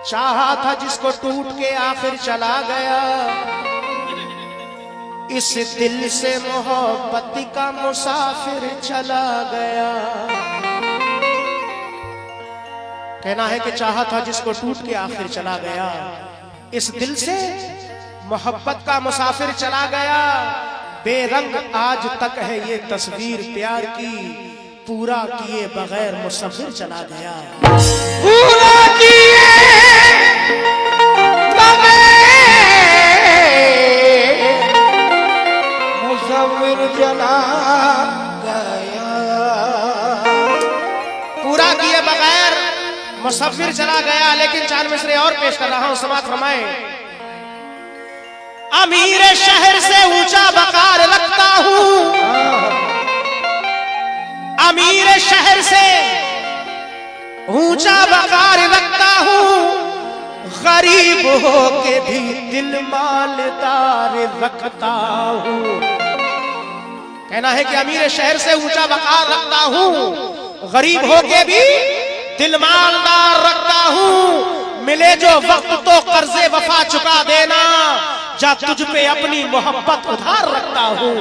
चाहा था जिसको टूट के आखिर चला गया, इस दिल से मोहब्बत का मुसाफिर चला गया। कहना है कि चाहा था जिसको टूट के आखिर चला गया, इस दिल से मोहब्बत का मुसाफिर चला गया। बेरंग आज तक है ये तस्वीर प्यार की, पूरा किए बगैर मुसफिर चला गया। पूरा किए मुसफिर चला गया, पूरा किए बगैर मुसफिर चला गया। लेकिन चार मिसरे और पेश कर रहा हूं, समाअत फरमाए। अमीर शहर से ऊंचा वकार रखता हूं, अमीर शहर से ऊंचा वकार रखता हूं, गरीब हो के भी दिल मालदार रखता हूं। कहना है कि अमीर शहर से ऊंचा वकार रखता हूं, गरीब हो के भी दिल मालदार रखता हूं। मिले जो वक्त तो कर्जे वफा चुका देना, जा तुझ पे अपनी मोहब्बत उधार रखता हूं।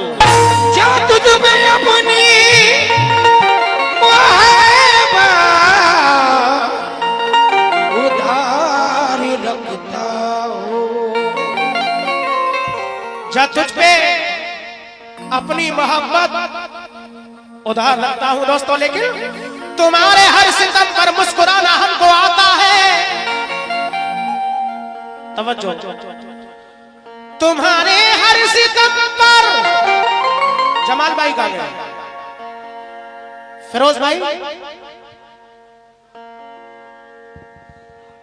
जा तुझ पे अपनी मोहब्बत उधार रखता हूं, जा तुझ पे अपनी मोहब्बत उधार रखता हूं। दोस्तों, लेकिन तुम्हारे हर सितम पर मुस्कुराना हमको आता है। तवज्जो, तुम्हारे हर सितम पर, जमाल भाई का गया, फिरोज भाई,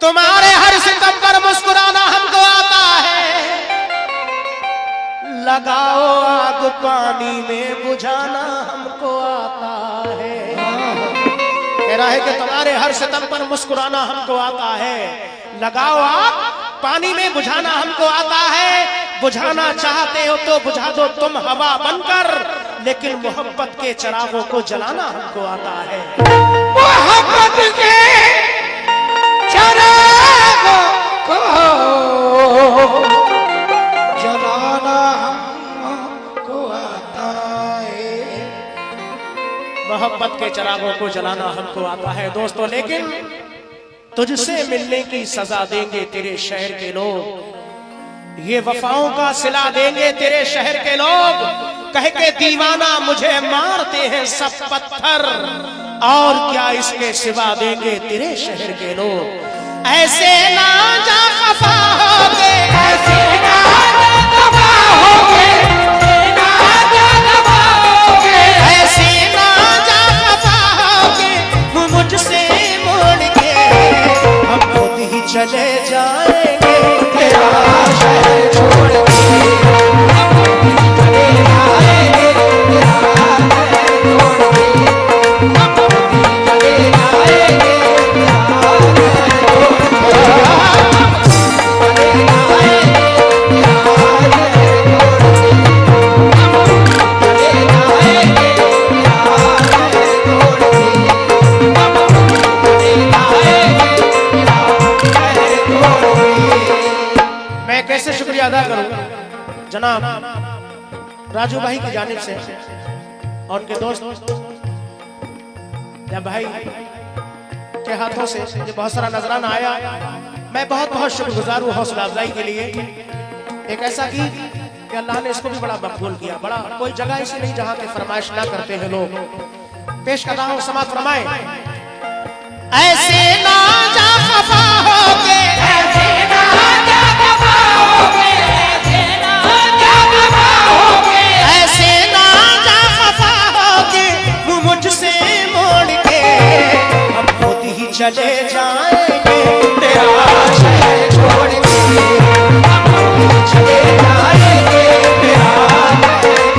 तुम्हारे हर सितम पर मुस्कुराना हमको आता है। लगाओ आग पानी में बुझाना हमको आता है। कह रहा है कि तुम्हारे हर सितम पर मुस्कुराना हमको आता है। लगाओ आग पानी में बुझाना हमको आता है। बुझाना चाहते हो तो बुझा दो तुम हवा बनकर, लेकिन मोहब्बत के चिरागों को जलाना हमको आता है। मोहब्बत के चिरागों को जलाना हमको आता है। मोहब्बत के चिरागों को जलाना हमको आता है। दोस्तों, लेकिन तुझसे मिलने की सजा देंगे तेरे शहर के लोग, ये वफाओं का सिला देंगे तेरे शहर के लोग। कह के दीवाना मुझे मारते हैं सब पत्थर, और क्या इसके सिवा देंगे तेरे शहर के लोग। ऐसे ना जा खफा होगे, ऐसे ना जा खफा होगे, ना जा खफा होगे, ऐसे ना जा खफा होगे मुझसे मोड़ के, हम खुद ही चले जाएंगे तेरा शहर छोड़ के। कैसे शुक्रिया अदा करूं जनाब राजू भाई की जानिब से और उनके दोस्त या भाई के हाथों से ये बहुत सारा नजराना आया। मैं बहुत बहुत शुक्रगुजार हूं हौसला अफजाई के लिए। एक ऐसा कि अल्लाह ने इसको भी बड़ा मकबूल किया। बड़ा कोई जगह ऐसी नहीं जहां के फरमाइश ना करते हैं लोग। पेश कर रहा हूं, समाअत फरमाए। ऐसे ना जा खफा होगे, ऐसे ना जा खफा होगे, ऐसे ना जा खफा होगे, ऐसे ना जा खफा होगे मुझसे मोड़ के, हम खुद ही चले जाएंगे तेरा शहर छोड़ के। हम खुद ही चले जाएंगे तेरा शहर छोड़ के।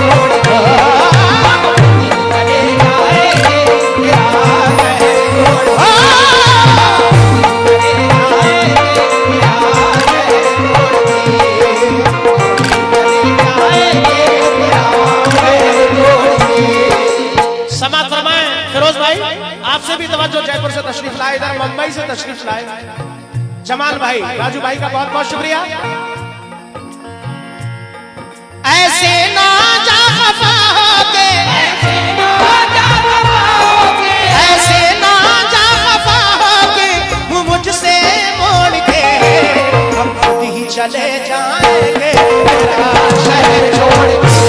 हम खुद ही चले जाएंगे तेरा शहर छोड़ के। समाअत फरमाएं। फिरोज भाई, आपसे भी तवज्जो, जयपुर से तशरीफ लाए, इधर मुंबई से तशरीफ लाए। जमाल भाई, राजू भाई का बहुत बहुत शुक्रिया। ऐसे ना जा खफा होके, ऐसे ना जा खफा होके मुझसे मोड़ के, हम खुद ही चले जाएंगे तेरा शहर छोड़ के।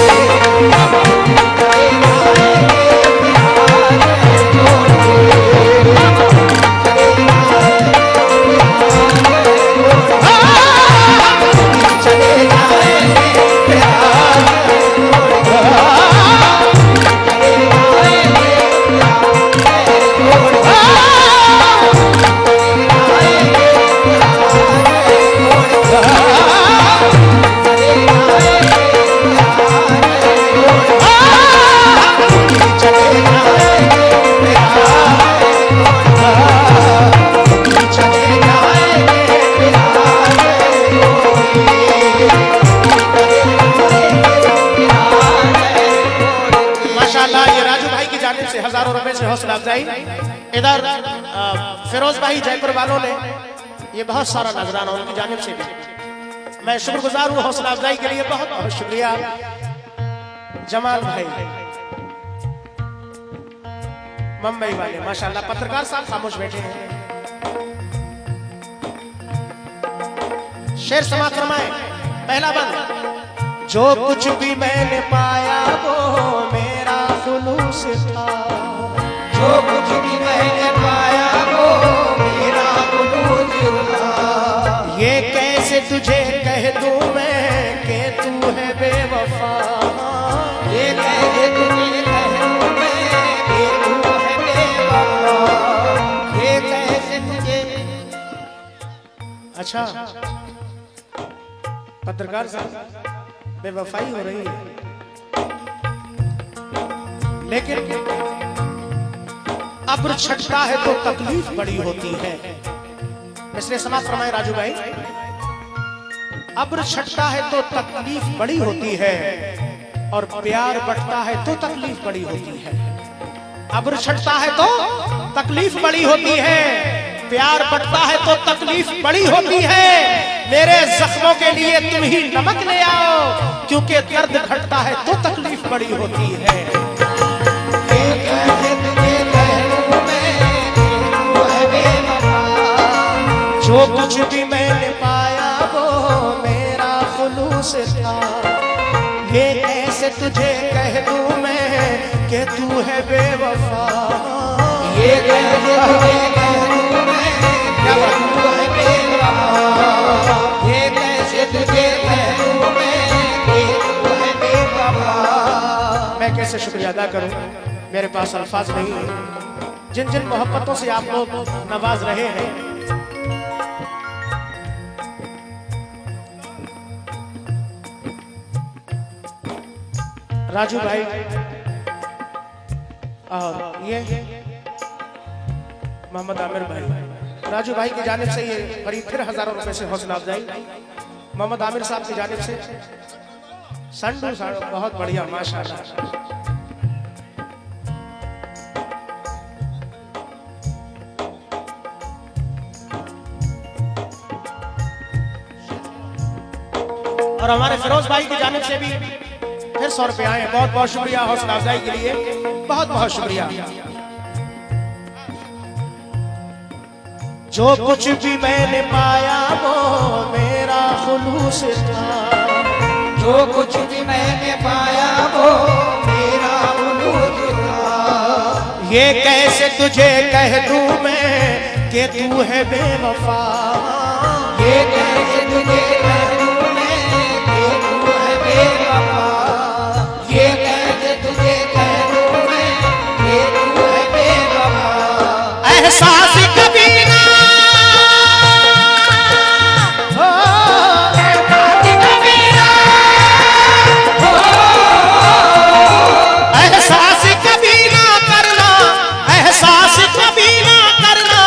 हजारों रुपए से हौसला अफजाई। इधर फिरोज भाई जयपुर वालों ने ये बहुत सारा नजराना उनकी जानिब से भी मैं शुक्रगुजार हूँ हौसला अफजाई के लिए, बहुत बहुत शुक्रिया। जमाल भाई मुंबई वाले माशाल्लाह, पत्रकार साहब खामोश बैठे हैं। शेर समाप्त फरमाए, पहला बंद। जो कुछ भी मैंने पाया वो मेरा जुलूस था, जो कुछ भी मैंने पाया वो मेरा जुलूस था। ये कैसे तुझे कह दूं मैं कि तू है बेवफा, ये कैसे तुझे कह दूं मैं कि तू है बेवफा। ये कैसे तुझे। अच्छा पत्रकार साहब, बेवफाई हो रही है, लेकिन अब्र छटता है तो तकलीफ बड़ी होती है। इसलिए समाज फरमाए राजू भाई, अब्र छटता है तो तकलीफ बड़ी होती है और प्यार बढ़ता है तो तकलीफ बड़ी होती है। अब्र छटता है तो तकलीफ बड़ी होती है, प्यार बढ़ता है तो तकलीफ बड़ी होती है। मेरे जख्मों के लिए तुम ही नमक ले आओ, क्योंकि दर्द घटता है तो तकलीफ बड़ी होती है। जो कुछ भी मैंने पाया वो मेरा जुलूस था, ये कैसे तुझे कह दूं मैं कि तू है बेवफा। ये कैसे तुझे कह दूं मैं कि तू है बेवफा। ये कैसे तुझे कह दूं मैं कि तू है बेवफा। मैं कैसे शुक्रिया अदा करूं, मेरे पास अल्फाज नहीं है। जिन जिन मोहब्बतों से आप लोग नवाज रहे हैं, राजू भाई और ये मोहम्मद आमिर भाई, राजू भाई की जानिब से ये करीब फिर हजारों रुपए से हौसला अफजाई। मोहम्मद आमिर साहब की जानिब से संडू साहब, बहुत बढ़िया माशाल्लाह। और हमारे फिरोज भाई की जानिब से भी फिर 100 रुपए आए, बहुत बहुत शुक्रिया हौसला अफजाई के लिए, बहुत बहुत शुक्रिया। जो कुछ भी मैंने पाया वो मेरा जुलूस था, जो कुछ भी मैंने पाया वो मेरा जुलूस था। ये कैसे तुझे कह दूं मैं कि तू है बेवफा। ये कैसे तुझे कह दूं मैं कि तू है बेवफा। ये कैसे तुझे कह दूं मैं कि तू है बेवफा। एहसास कभी ना एहसास कभी ना करना, एहसास कभी ना करना,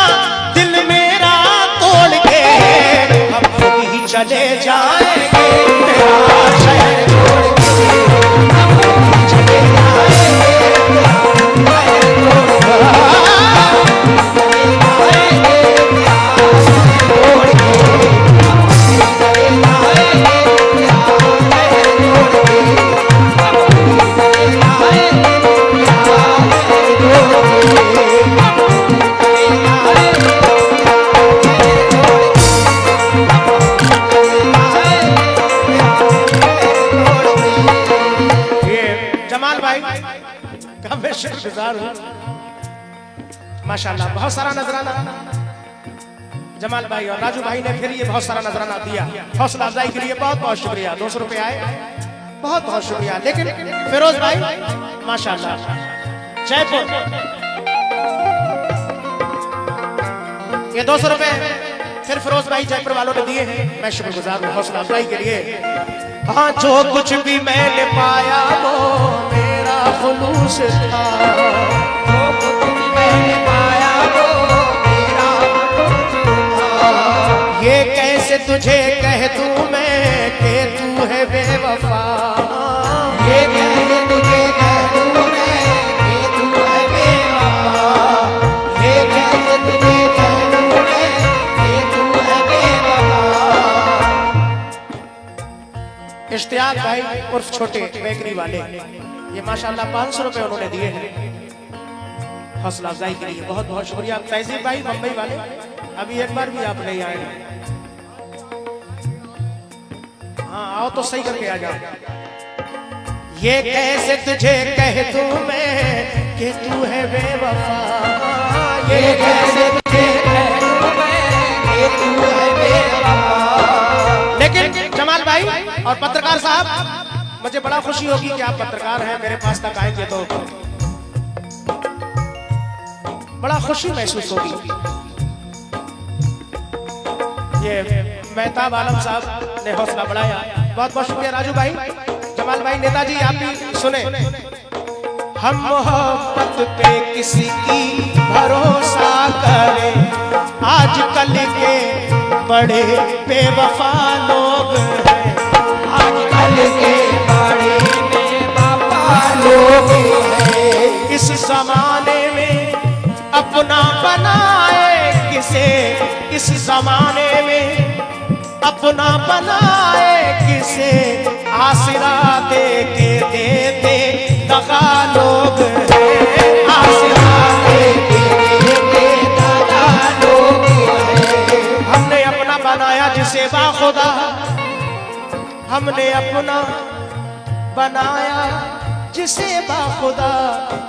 दिल मेरा तोड़ के हम खुद ही चले जाएंगे तेरा शहर छोड़ के। हम खुद ही चले जाएंगे तेरा शहर छोड़ के। शुक्रगुजार हूँ माशाल्लाह। बहुत सारा नजराना जमाल भाई और राजू भाई ने फिर ये बहुत सारा नजराना दिया, हौसला अफजाई के लिए बहुत बहुत शुक्रिया। 200 रुपए आए, बहुत बहुत शुक्रिया। लेकिन फिरोज भाई माशाल्लाह जयपुर, ये 200 रुपए फिर फिरोज भाई जयपुर वालों ने दिए हैं, मैं शुक्रगुजार हूँ हौसला अफजाई के लिए। हाँ, जो कुछ भी मैंने पाया वो मेरा खुलूस था, जो कुछ भी मैंने पाया वो मेरा खुलूस था। ये कैसे तुझे कह दूं मैं कि तू है बेवफा, ये कैसे तुझे कह दूं मैं कि तू है बेवफा। ये कैसे तुझे कह दूं मैं कि तू है बेवफा। इश्तियाक भाई उर्फ छोटे बेकरी वाले, ये माशाल्लाह 500 रुपए उन्होंने दिए हैं हौसला अफजाई के लिए, बहुत बहुत शुक्रिया। तहजीब भाई मुंबई वाले, अभी एक बार भी आप नहीं आए, हाँ आओ तो सही करके आ जाओ। ये कैसे तुझे कह दूं मैं कि तू है बेवफा, ये कैसे तुझे कह दूं मैं कि तू है बेवफा। लेकिन जमाल भाई और पत्रकार साहब, मुझे बड़ा खुशी होगी कि आप पत्रकार हैं, मेरे पास तक आएंगे तो बड़ा खुशी महसूस होगी। ये मेहताब आलम साहब ने हौसला बढ़ाया, बहुत बहुत शुक्रिया। राजू भाई, जमाल भाई, नेताजी आप भी सुने। हम मोहब्बत पे किसी की भरोसा करें, आजकल के बड़े बेवफा लोग हैं, आजकल के बड़े बेवफा लोग हैं। इस जमाने में अपना बनाए किसे, इस जमाने में अपना बनाए किसे, आसरा दे के देते दगा लोग हैं, आसरा दे के देते दगा लोग हैं। हमने अपना बनाया जिसे बाखुदा, हमने अपना बनाया जिसे बाखुदा,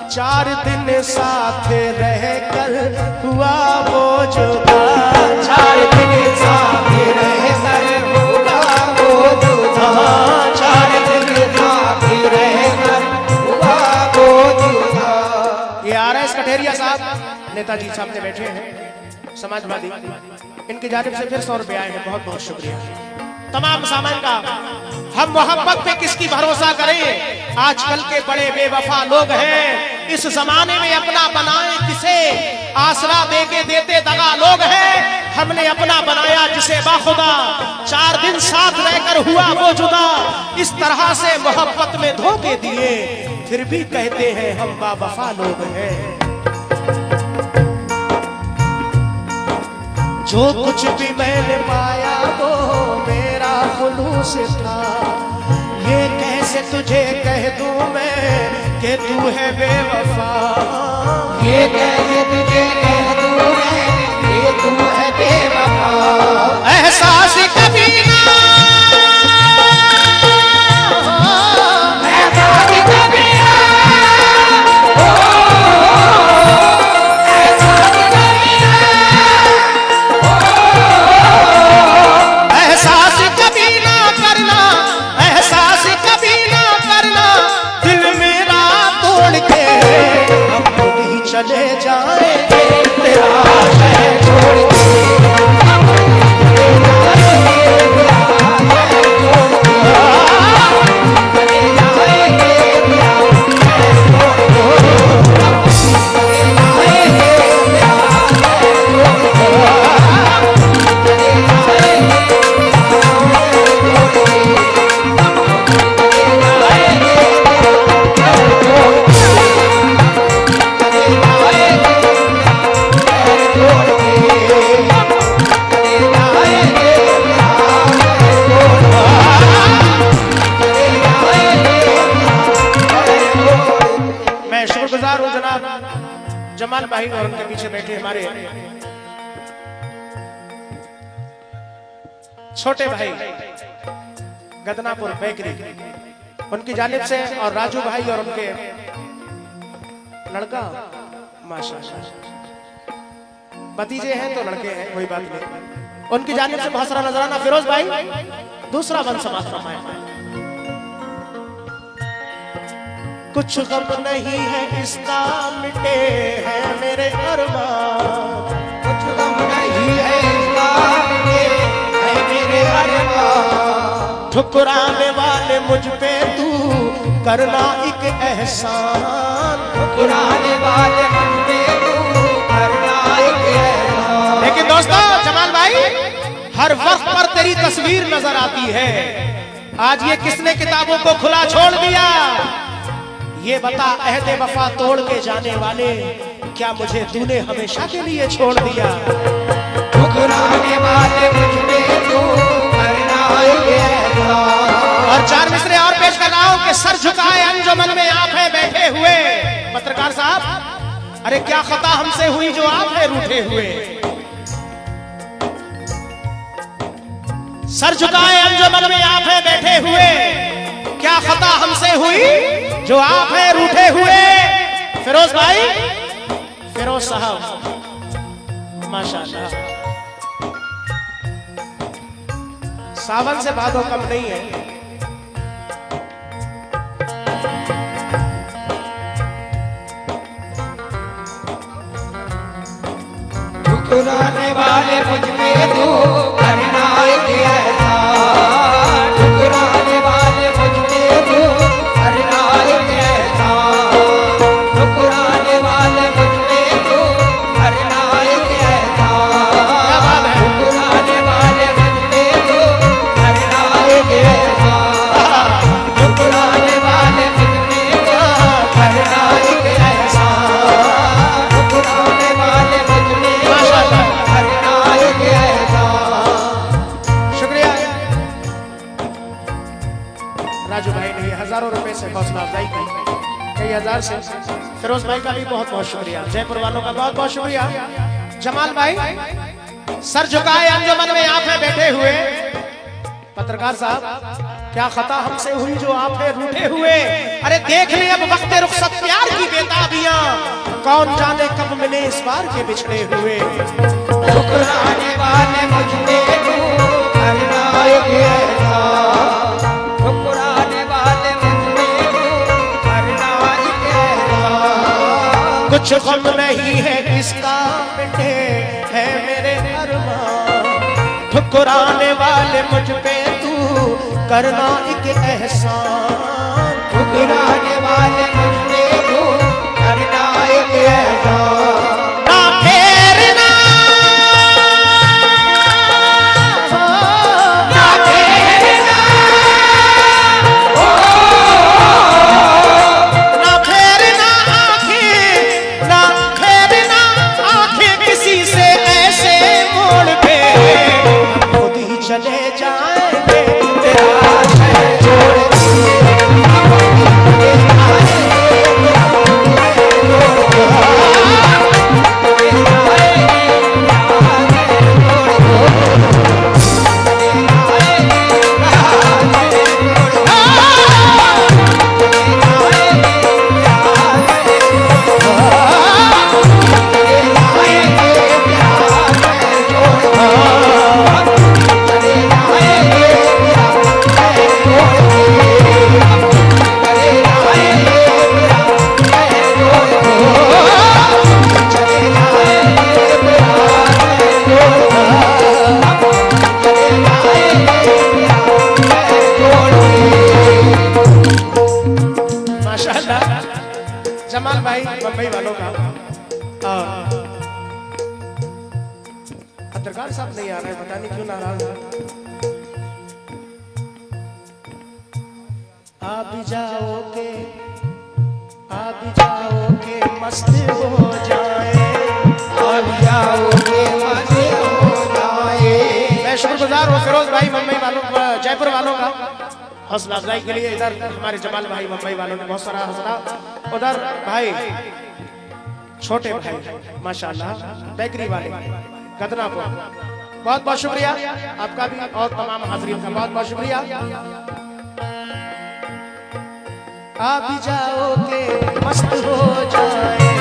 4 दिन साथ रहकर हुआ वो जुदा, 4 दिन साथ रहकर हुआ वो जुदा, 4 दिन साथ रहकर हुआ वो जुदा। ये RS कठेरिया साहब नेताजी सामने बैठे हैं, समाजवादी, इनकी जानिब से फिर 100 रुपए आए हैं, बहुत बहुत शुक्रिया। तमाम सामान का हम मोहब्बत पे किसकी भरोसा करें, आजकल के बड़े बेवफा लोग हैं, इस जमाने में अपना बनाए किसे, आसरा दे के देते दगा लोग हैं। हमने अपना बनाया जिसे बाखुदा, 4 दिन साथ रहकर हुआ वो जुदा, इस तरह से मोहब्बत में धोखे दिए, फिर भी कहते हैं हम बावफा लोग हैं। जो कुछ भी मैंने पाया वो मेरा खुलूस था, ये कैसे तुझे कह दूं मैं कि तू है बेवफा, ये कैसे तुझे कह दूं मैं कि तू है बेवफा। एहसास कभी ना, एहसास कभी ना, एहसास कभी ना, एहसास कभी ना करना, एहसास कभी ना करना, दिल मेरा तोड़ के हम खुद ही चले जाएंगे, तेरा शहर छोड़ के जमाल भाई और उनके पीछे बैठे हमारे छोटे भाई गदनापुर बेकरी, उनकी जानिब से, और राजू भाई और उनके लड़का माशाल्लाह, भतीजे हैं तो लड़के हैं, कोई बात नहीं। उनकी जानिब से बहुत सारा नजराना फिरोज भाई दूसरा बंद समाज फरमाया। कुछ गम नहीं है इसका मिटे हैं मेरे अरमान, कुछ गम नहीं है इसका मिटे है मेरे अरमान, ठुकराने वाले मुझ पे तू करना एक एहसान, ठुकराने वाले मुझ पे तू करना एक एहसान। लेकिन दोस्तों जमाल भाई हर वक्त पर तेरी तस्वीर नजर आती है, आज ये किसने किताबों को खुला छोड़ दिया? ये बता अहद वफा तोड़ के जाने वाले, क्या मुझे तूने हमेशा के लिए छोड़ दिया? ठुकराने वाले मुझ पे तू करना एक एहसान। और चार मिसरे और पेश कर रहा हूं कि सर झुकाए अंजुमन में आप हैं बैठे हुए। पत्रकार साहब, अरे क्या खता हमसे हुई जो आप है रूठे हुए? सर झुकाए अंजुमन में आप हैं बैठे हुए, क्या खता हमसे हुई जो आप हैं रूठे हुए? फिरोज भाई, फिरोज साहब माशाल्लाह, सावन से भादो कम नहीं है। ठुकराने वाले मुझ पे तू करना एक एहसान, ठुकराने वाले मुझ पे तू करना एक एहसान, ठुकराने वाले मुझ पे तू करना एक एहसान, ठुकराने वाले मुझ पे तू करना एक एहसान, ठुकराने वाले मुझ पे तू करना एक एहसान, ठुकराने वाले मुझ पे शुक्रिया राजू भाई ने हजारों रुपए से हौसला अफजाई की, कई हजार से। फिरोज भाई का भी बहुत बहुत शुक्रिया, जयपुर वालों का बहुत बहुत शुक्रिया। जमाल भाई सर झुकाए अंजुमन में आप हैं बैठे हुए। पत्रकार साहब, क्या खता हमसे हुई जो आप है रूठे हुए? अरे देख ले अब वक्त रुखसत प्यार की बेताबियां, कौन जाने कब मिले इस बार के बिछड़े हुए। ठुकराने वाले मुझ पे तू करना एक एहसान, ठुकराने वाले मुझ पे तू करना एक एहसान। कुछ गम नहीं है इसका मिटे है मेरे अरमान, ठुकराने वाले मुझ पे तू करना एक एहसान, ठुकराने वाले मुझ पे तू करना एक एहसान। ना फेरना ना फेरना, ना फेरना आंखें, ना फेरना आंखें किसी से ऐसे मोड़ पे, खुद ही चले जाएंगे तेरा शहर छोड़ दिए। जमाल भाई बम्बई वालों का, पत्रकार साहब नहीं आ रहे, पता नहीं क्यों नाराज है। आप भी जाओगे मस्त हो जाए, आप जाओगे मस्त हो जाए। मैं शुक्रगुजार हूँ फिरोज भाई मुंबई वालों, जयपुर वालों का हौसला अफजाई के लिए। इधर हमारे जमाल भाई मुंबई वालों ने बहुत सारा हौसला, उधर भाई छोटे भाई माशाल्लाह बेकरी वाले गदनापुर, बहुत बहुत शुक्रिया आपका भी और तमाम हाजरीन का बहुत बहुत शुक्रिया। आप भी जाओगे मस्त हो जाए।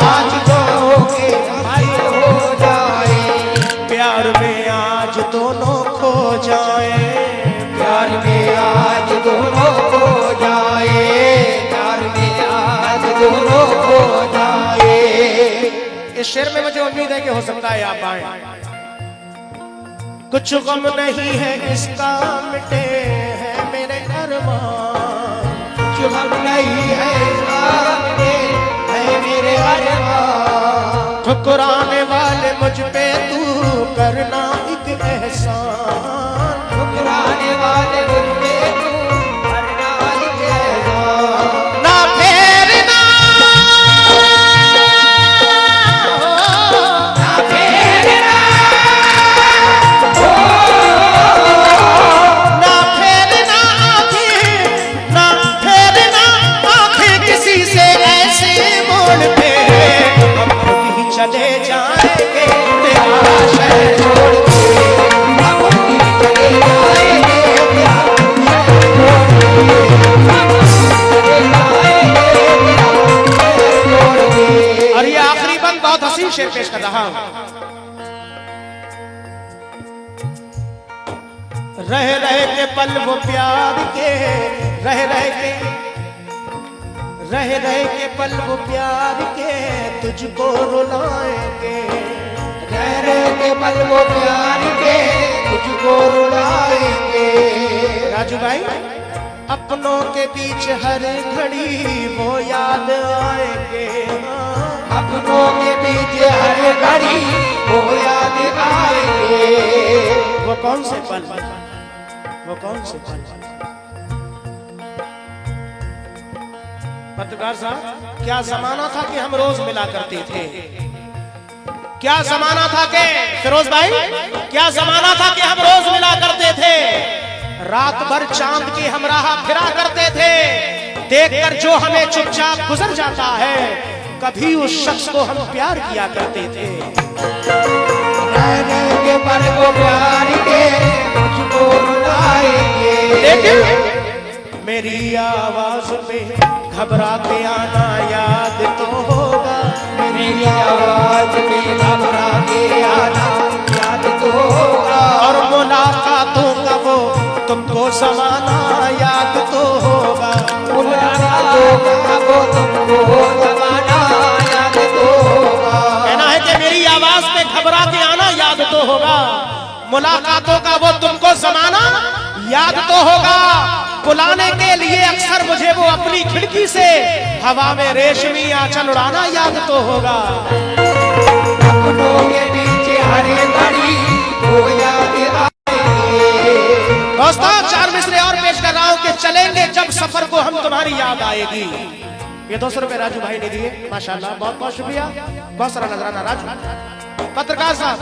आज दोनों के भाई हो जाए, प्यार में आज दोनों खो जाए, प्यार में आज दोनों खो जाए, प्यार में आज दोनों खो जाए। इस शेर में मुझे उम्मीद है कि हो सकता है आप आए। कुछ गम नहीं है इसका मिटे हैं मेरे अरमान, कुछ गम नहीं है इसका मिटे है मेरे अरमान, ठुकराने वाले मुझ पे तू करना एक एहसान, ठुकराने वाले मुझ पे तू करना एक एहसान। ना फेरना ना फेरना ना फेरना आंखें, ना फेरना आंखें किसी से ऐसे मोड़ पे, हम कहीं चले जाएंगे तेरा शहर छोड़ के, हम भी चले जाएंगे तेरा शहर छोड़ के, हम चले जाएंगे तेरा शहर छोड़ के। और ये आखिरी बंद बहुत हसीन शेर पेश कर रहा हूं। रह रह के पल वो प्यार के, रह रह के पल वो प्यार के तुझको रुलाएंगे, रह रह के पल वो प्यार के तुझको रुलाएंगे। राजू भाई अपनों के बीच हर घड़ी वो याद आएंगे, अपनों के बीच हर घड़ी वो याद आएंगे। वो कौन से पल, वो कौन से पल। पत्रकार साहब क्या जमाना था कि हम रोज मिला करते थे, क्या जमाना था कि फिरोज भाई, क्या जमाना था कि हम रोज मिला करते थे, रात भर चांद की हम राह फिरा करते थे, देखकर जो हमें चुपचाप गुजर जाता है कभी उस शख्स को हम प्यार किया करते थे। रहने के पल वो प्यार के तुझको रुलाएंगे, लेकिन मेरी आवाज में घबरा के आना याद तो होगा, मेरी आवाज में घबरा के आना याद तो होगा, और मुलाकातों का वो तुमको जमाना याद तो होगा, मुलाकातों का वो तुमको जमाना याद तो होगा। कहना है कि मेरी आवाज में घबरा के आना याद तो होगा, मुलाकातों का वो तुमको जमाना याद तो होगा, बुलाने के लिए अक्सर मुझे वो अपनी खिड़की से हवा में रेशमी आंचल उड़ाना याद तो होगा। अपनों के पीछे हर घड़ी वो याद आएंगे। दोस्तों चार मिसरे और पेश कर रहा हूं कि चलेंगे जब सफर को हम तुम्हारी याद आएगी। ये 200 रुपए राजू भाई ने दिए, माशाल्लाह बहुत बहुत शुक्रिया, बहुत सारा नजराना राजू। पत्रकार साहब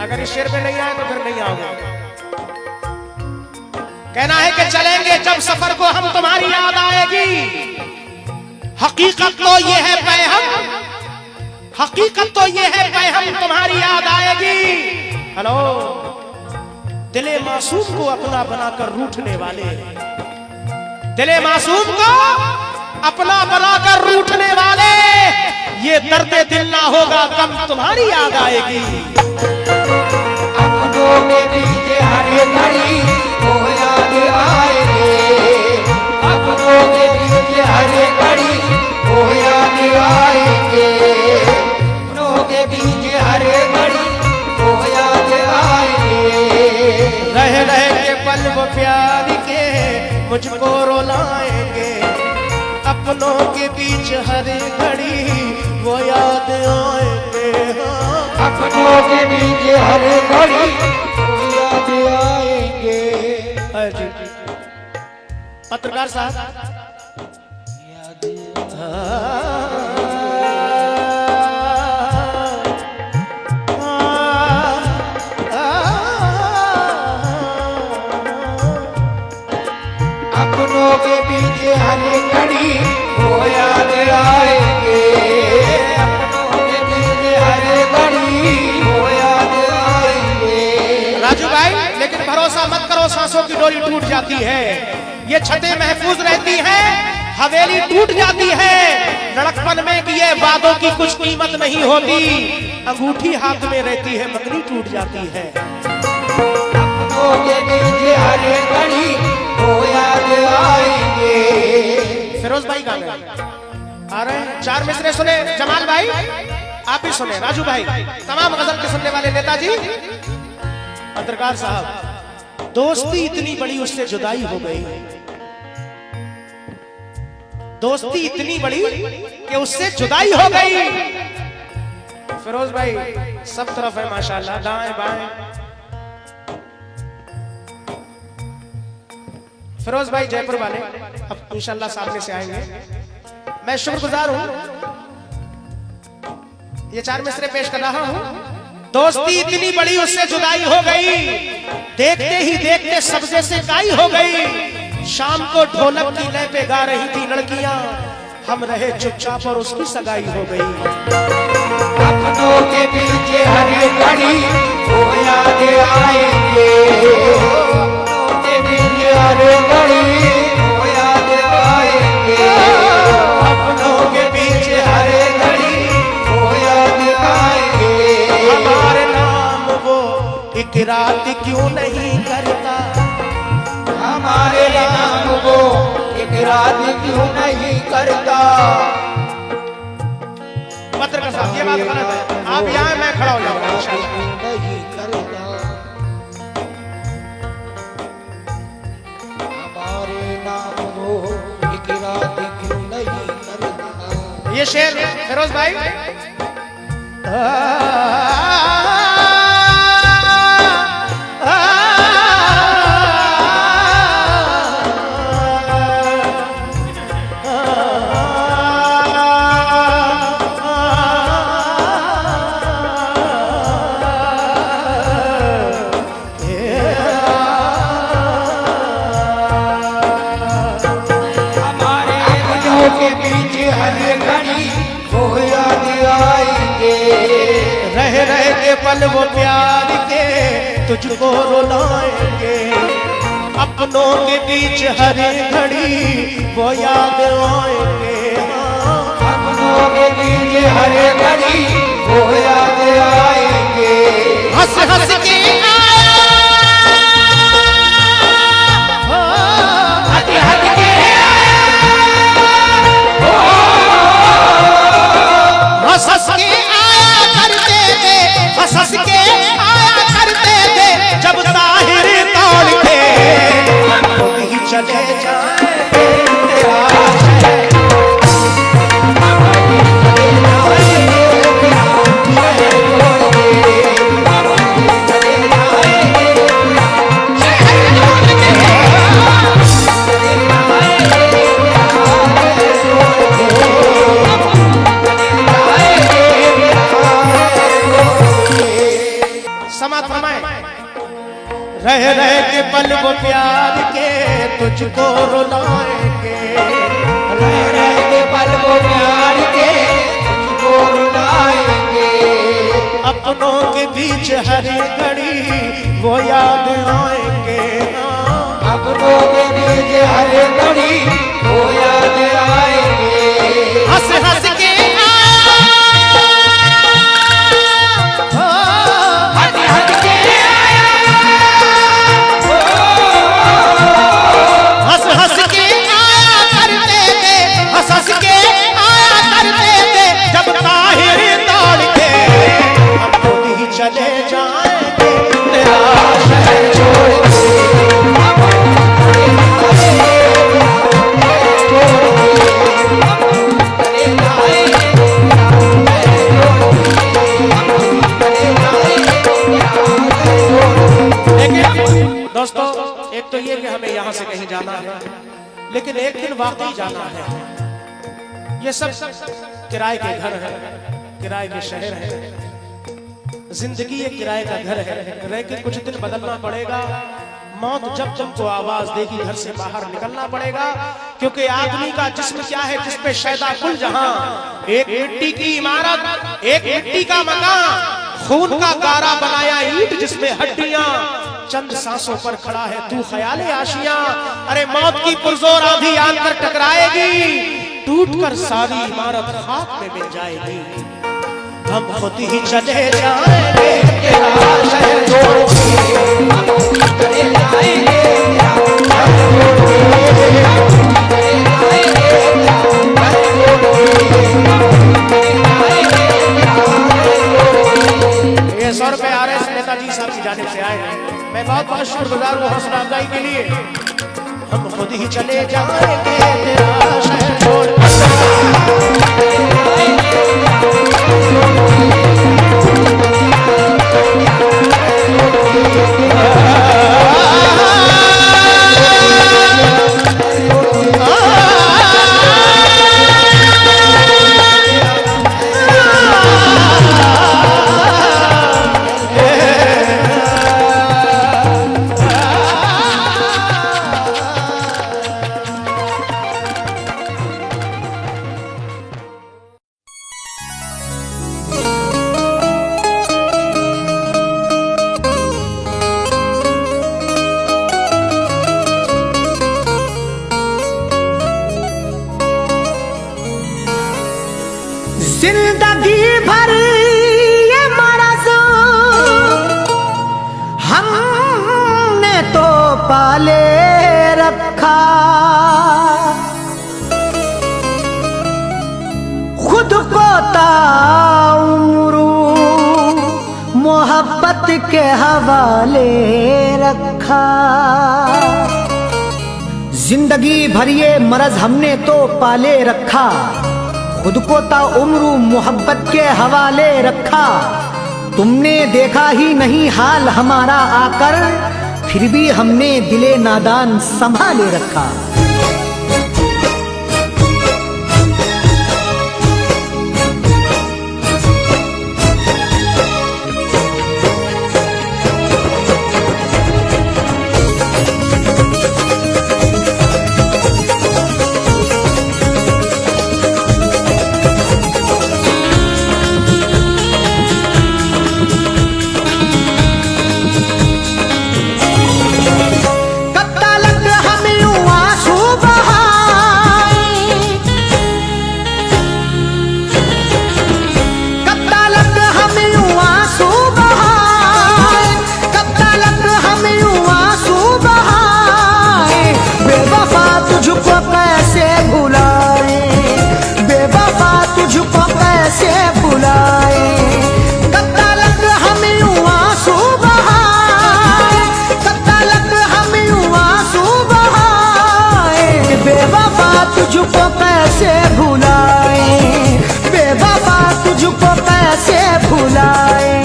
अगर इस शेर पे नहीं आए तो फिर नहीं आओगे। कहना है कि चलेंगे जब सफर को हम तुम्हारी याद आएगी, हकीकत तो ये है पैहम, हकीकत तो ये है पैहम तुम्हारी याद आएगी। हेलो दिले मासूम को अपना बनाकर रूठने वाले, दिले मासूम को अपना बनाकर रूठने वाले, ये दर्द दिल ना होगा कम तुम्हारी याद आएगी। अपनों के पीछे हर घड़ी वो याद आएंगे, अपनों के पीछे हर घड़ी वो याद आएंगे, अपनों के पीछे हर घड़ी वो याद आएंगे। रह रह के पल वो प्यार के मुझको रुलाएंगे, अपनों के बीच हर घड़ी वो याद आएंगे, अपनों के पीछे हर घड़ी वो याद आएंगे। पत्रकार साहब अपनों के पीछे हर घड़ी वो याद आएंगे, अपनों के पीछे हर घड़ी वो याद आएंगे। राजू भाई लेकिन भरोसा मत करो, सांसों की डोरी टूट जाती है, ये छतें महफूज रहती हैं, हवेली टूट जाती है लड़कपन में कि ये वादों की कुछ कीमत नहीं होती, अंगूठी हाथ में रहती है मंगनी टूट जाती है। अपनों के बीच हर घड़ी वो याद आएंगे। फिरोज भाई गा रहे आ रहे हैं, 4 मिसरे सुने जमाल भाई, आप भी सुने राजू भाई, तमाम गजल के सुनने वाले नेताजी पत्रकार साहब। दोस्ती इतनी बड़ी उससे जुदाई हो गई, दोस्ती इतनी बड़ी कि उससे जुदाई हो गई। फिरोज भाई सब तरफ है माशाल्लाह, दाएं बाएं। फिरोज भाई जयपुर वाले अब इंशाल्लाह सामने से आएंगे। मैं शुक्रगुजार हूं, ये 4 मिसरे पेश कर रहा हूं। दोस्ती इतनी बड़ी उससे जुदाई हो गई, देखते ही देखते सब्जे से काई हो गई। शाम को ढोलक की लय पे गा रही थी लड़कियां, हम रहे चुपचाप और उसकी सगाई हो गई। अपनों के पीछे हर घड़ी वो याद आएंगे। अपनों के पीछे हर घड़ी वो याद आएंगे। अपनों के पीछे हर घड़ी वो याद आएंगे। हमारे नाम वो एक रात क्यों नहीं करता, हमारे नाम वो एक रात क्यों नहीं करता। पत्रकार साहब ये बात गलत है, आप यहाँ मैं खड़ा हो जाऊंगा इंशाल्लाह। नहीं करता, हमारे नाम वो एक रात क्यों नहीं करता। ये शेर फिरोज भाई पल वो प्यार के तुझको रुलाएंगे। अपनों के बीच हर घड़ी वो याद आएंगे। अपनों के बीच हर घड़ी वो याद आएंगे। हंस हंस के हंस के आया करते थे जब ताहिर तौल थे, ही चले जाएंगे रह रह के पल वो प्यार के तुझको रुलाएंगे। रह रह के पल वो प्यार के तुझको रुलाएंगे। अपनों के बीच हर घड़ी वो याद आएंगे। अपनों के बीच हर घड़ी वो याद आएंगे। हंस हंस के चले जाएंगे तेरा शहर छोड़ दोस्तों, एक तो ये कि हमें यहाँ से कहीं जाना है, लेकिन एक दिन वाकई जाना है। ये सब किराए के घर है, किराए के शहर है, जिंदगी एक किराए का घर है। रह के कुछ दिन बदलना पड़ेगा। मौत जब तुमको आवाज देगी घर से बाहर निकलना पड़ेगा, क्योंकि आदमी का जिस्म क्या है जिसपे शैदा कुल जहां। एक मिट्टी की इमारत, एक मिट्टी का मकान, खून का गारा बनाया ईंट जिसमें हड्डियां, चंद सांसों पर खड़ा है तू ख्याल आशियां। अरे मौत की पुरजोर आंधी आकर टकराएगी, टूटकर सारी इमारत खाक में मिल जाएगी। हम खुद ही चले जाएंगे तेरा शहर छोड़ के, हम खुद ही चले जाएंगे ₹100 RS नेताजी साहब की जानिब से आए हैं। मैं बहुत बहुत शुक्रगुजार हूँ हौसला अफजाई के लिए। हम खुद ही चले जाएंगे तेरा शहर छोड़ जिंदगी भर ये मरज़ हमने तो पाले रखा, खुद को ताउम्र मोहब्बत के हवाले रखा। जिंदगी भर ये मरज़ हमने तो पाले रखा, खुद को ताउम्र मोहब्बत के हवाले रखा। तुमने देखा ही नहीं हाल हमारा आकर, फिर भी हमने दिले नादान संभाले रखा। तुझको कैसे भुलाए, बेवफा तुझको कैसे भुलाए।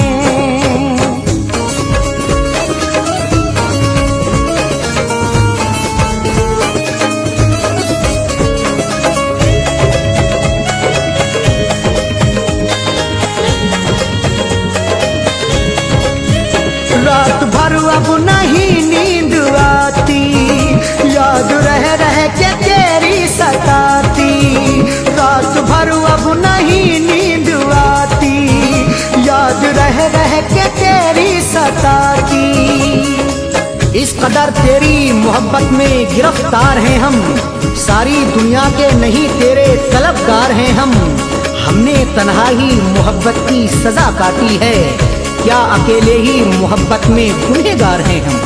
रात भर अब नहीं नींद आती, याद रह रह के तेरी सताती। रात भर अब नहीं नींद आती, याद रह रह के तेरी सताती। इस कदर तेरी मोहब्बत में गिरफ्तार हैं हम, सारी दुनिया के नहीं तेरे तलबगार हैं हम। हमने तन्हाई मोहब्बत की सजा काटी है, क्या अकेले ही मोहब्बत में गुनहगार हैं हम।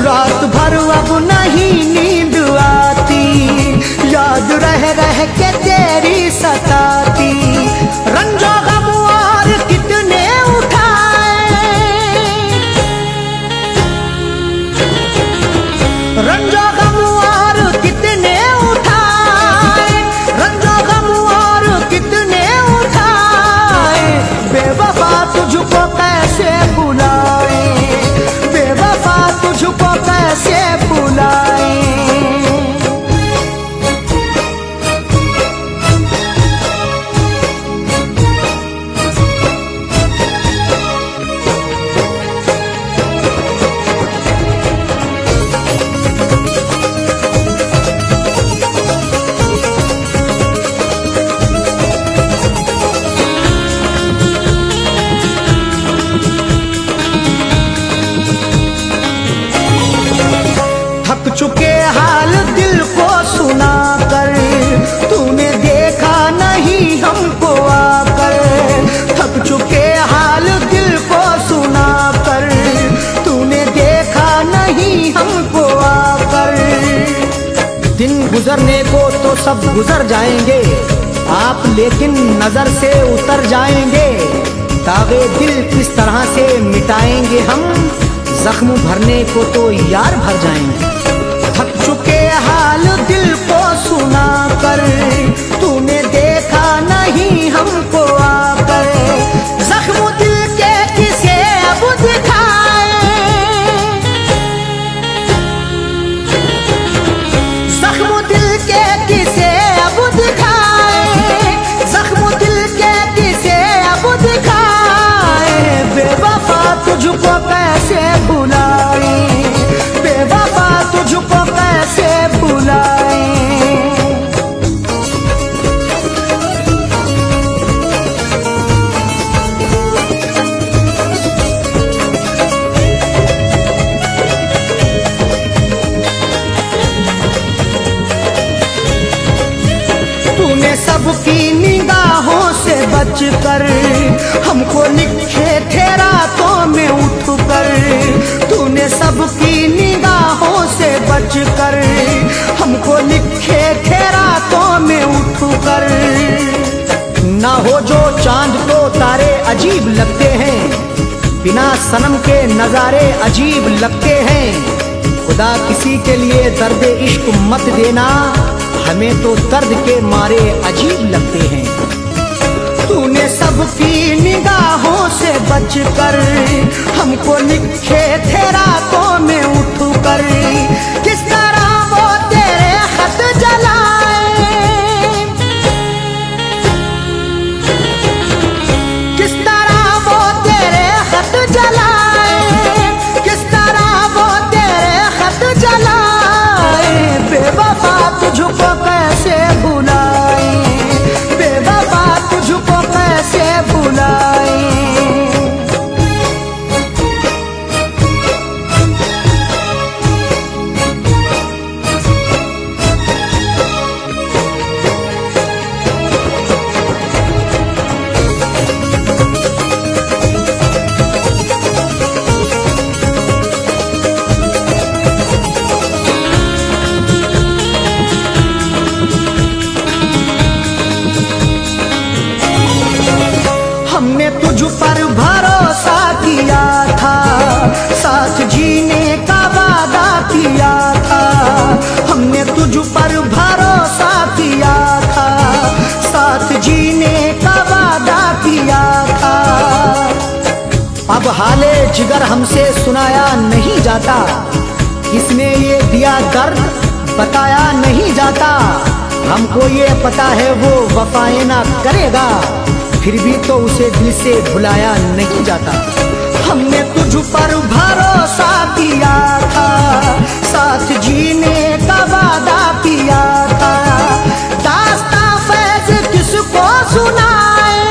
रात भर अब नहीं नींद आती, याद रह रह के तेरी सताती। रंजो गम और कितने उठाए, रंजो गम और कितने उठाए, रंजो गम और कितने उठाए। बेवफा तुझको कैसे भुलाए, बेवफा तुझको कैसे भुलाए। हमको आकर, थक चुके हाल दिल को सुना कर, तूने देखा नहीं हमको आकर। दिन गुजरने को तो सब गुजर जाएंगे, आप लेकिन नजर से उतर जाएंगे। दागे दिल किस तरह से मिटाएंगे हम, जख्म भरने को तो यार भर जाएंगे। थक चुके हाल दिल को सुना कर, तूने देखा नहीं हमको आकर। जख्म दिल के किसे अब दिखाए, जख्म दिल के किसे अब दिखाए, जख्म दिल के किसे अब दिखाए। बेवफा तुझको कैसे भुलाए, बेवफा तुझको कैसे भुलाए। तूने सबकी निगाहों से बचकर हमको लिखे थे रातों में उठकर। तूने सबकी निगाहों से बचकर हमको लिखे थे रातों में उठकर। ना हो जो चांद को तारे अजीब लगते हैं, बिना सनम के नजारे अजीब लगते हैं। खुदा किसी के लिए दर्द इश्क मत देना, हमें तो दर्द के मारे अजीब लगते हैं। तूने सबकी निगाहों से बचकर हमको लिखे थे रातों में उठकर। किस तरह वो तेरे खत जलाए, किस तरह वो तेरे खत जलाए, किस तरह वो तेरे खत जलाए। बेवफा तुझको कैसे भुलाए, बेवफा तुझको कैसे भुलाए। हमने तुझ पर भरोसा किया था, साथ जीने का वादा किया था। हमने तुझ पर भरोसा किया था, साथ जीने का वादा किया था। अब हाले जिगर हमसे सुनाया नहीं जाता, किसने ये दिया दर्द बताया नहीं जाता। हमको ये पता है वो वफाएं ना करेगा, फिर भी तो उसे दिल से भुलाया नहीं जाता। हमने तुझ पर भरोसा किया था, साथ जीने का वादा किया था। दास्तां फैज़ किसको सुनाए,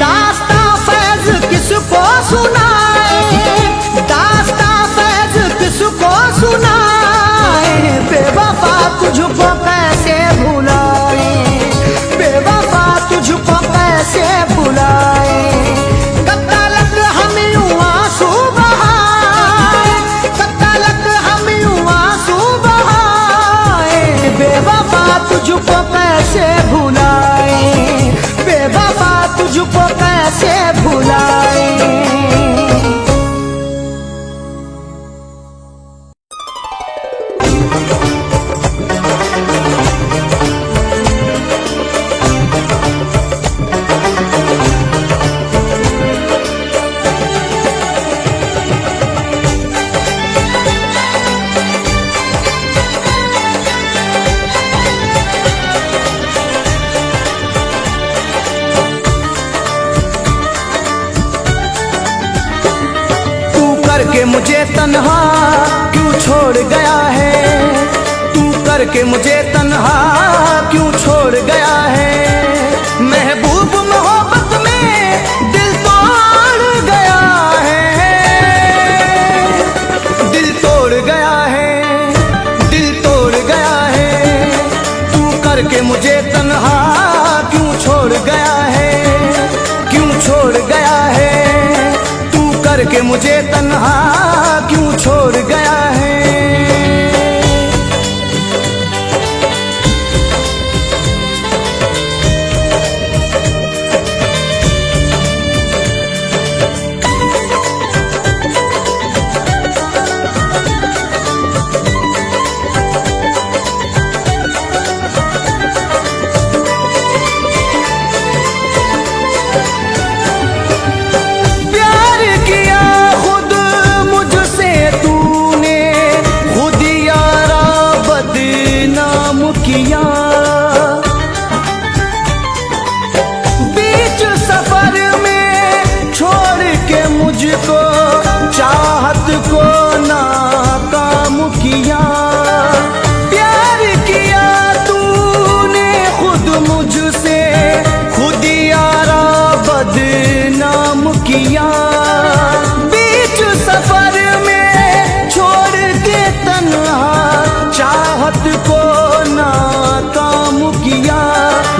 दास्तां फैज़ किसको सुनाए, दास्तां फैज़ किसको सुनाए। बेवफा तुझको कैसे भुलाए, बेवफा तुझको कैसे भुलाए। कब तक हम यूं आंसू बहाए, कब तक हम यूं आंसू बहाए। बेवफा तुझको कैसे भुलाए, बेवफा तुझको कैसे भुलाए। करके मुझे तन्हा क्यों छोड़ गया है, तू करके मुझे तन्हा क्यों छोड़ गया है। महबूब मोहब्बत में दिल तोड़ गया है, दिल तोड़ गया है, दिल तोड़ गया है। करके मुझे तन्हा क्यों छोड़ गया है। बीच सफर में छोड़ के मुझको चाहत को नाकाम किया। प्यार किया तूने खुद मुझसे, खुद यारा बदनाम किया। बीच सफर में छोड़ के तन्हा चाहत को नाकाम किया।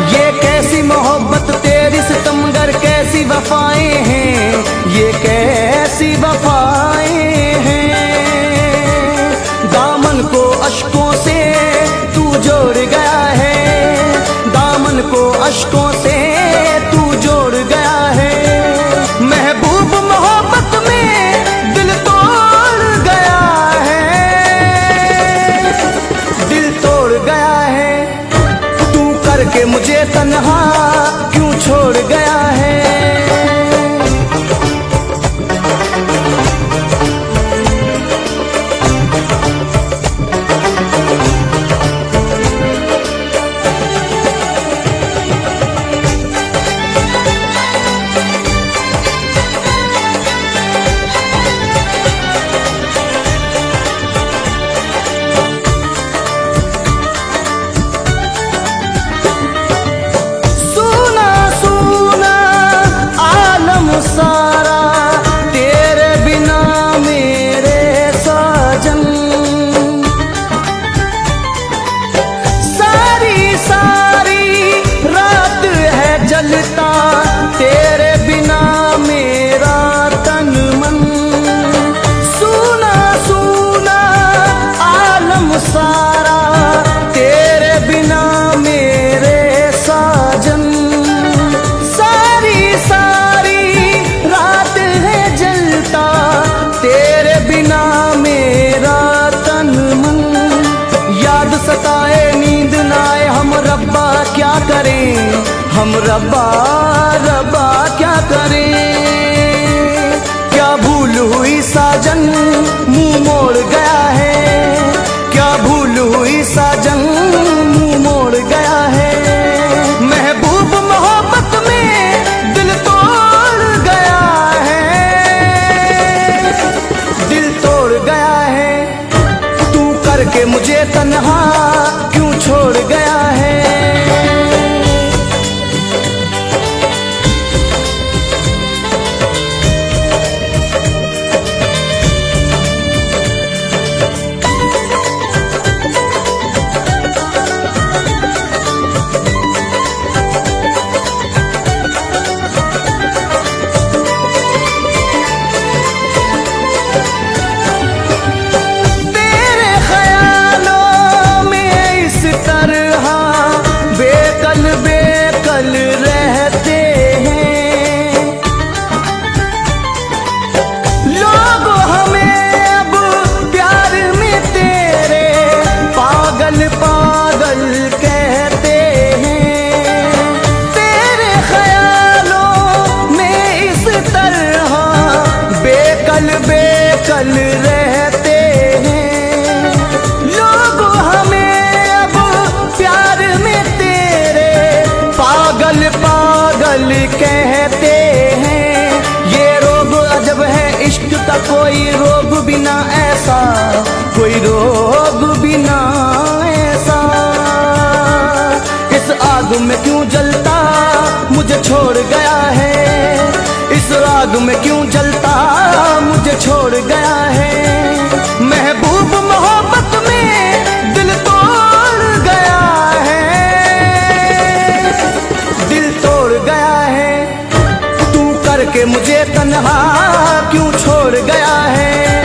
ये कैसी मोहब्बत तेरी सितमगर, कैसी वफाएं हैं, ये कैसी वफाएं हैं। दामन को अश्कों से तू जोड़ गया है, दामन को अश्कों से तू जोड़ गया है। महबूब मोहब्बत में दिल तोड़ गया है, दिल तोड़ गया है। तू करके मुझे तन्हा क्यों छोड़ गया है। सारा तेरे बिना मेरे साजन, सारी सारी रात है जलता तेरे बिना मेरा तन मन। सूना सूना आलम सारा तेरे बिना मेरे साजन। तेरे बिना मेरा तन मन। याद सताए नींद ना आए, हम रब्बा क्या करें, हम रब्बा रब्बा क्या करें। क्या भूल हुई साजन मुंह मोड़ गया है, क्या भूल हुई साजन मुंह मोड़ गया है। महबूब मोहब्बत में दिल तोड़ गया है, दिल तोड़ गया है। तू करके मुझे तन्हा क्यों छोड़ गया है। पागल कहते हैं तेरे ख्यालों में इस तरह बेकल बेकल रहते हैं। लोग हमें अब प्यार में तेरे पागल पागल कहते हैं। ये रोग अजब है इश्क का, कोई रोग बिना ऐसा, कोई रोग बिना ऐसा। इस आग में क्यों जलता मुझे छोड़ गया है, इस आग में क्यों जलता मुझे छोड़ गया है। महबूब मोहब्बत में दिल तोड़ गया है, दिल तोड़ गया है। तू कर करके मुझे तन्हा क्यों छोड़ गया है।